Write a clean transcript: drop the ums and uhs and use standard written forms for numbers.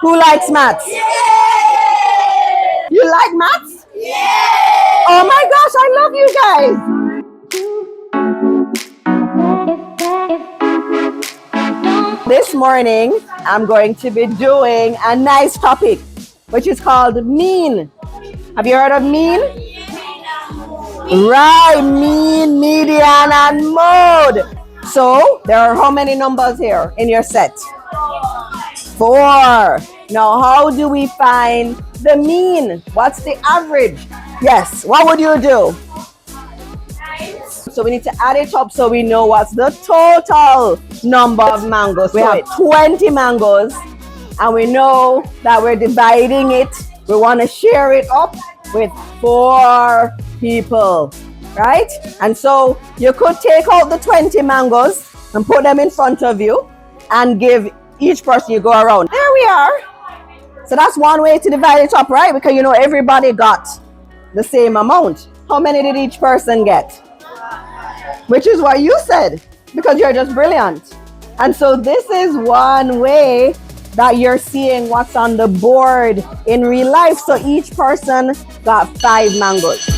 Who likes maths? You like maths? Oh my gosh, I love you guys. This morning, I'm going to be doing a nice topic, which is called mean. Have you heard of mean? Right, mean, median, and mode. So, there are how many numbers here in your set? 4. Now, how do we find the mean? What's the average? Yes, what would you do? So we need to add it up so we know what's the total number of mangoes. We have 20 mangoes and we know that we're dividing it. We want to share it up with 4 people, right? And so you could take out the 20 mangoes and put them in front of you and give each person you go around. There we are. So that's one way to divide it up, right? Because you know everybody got the same amount. How many did each person get? Which is what you said, because you're just brilliant. And so this is one way that you're seeing what's on the board in real life. So each person got 5 mangoes.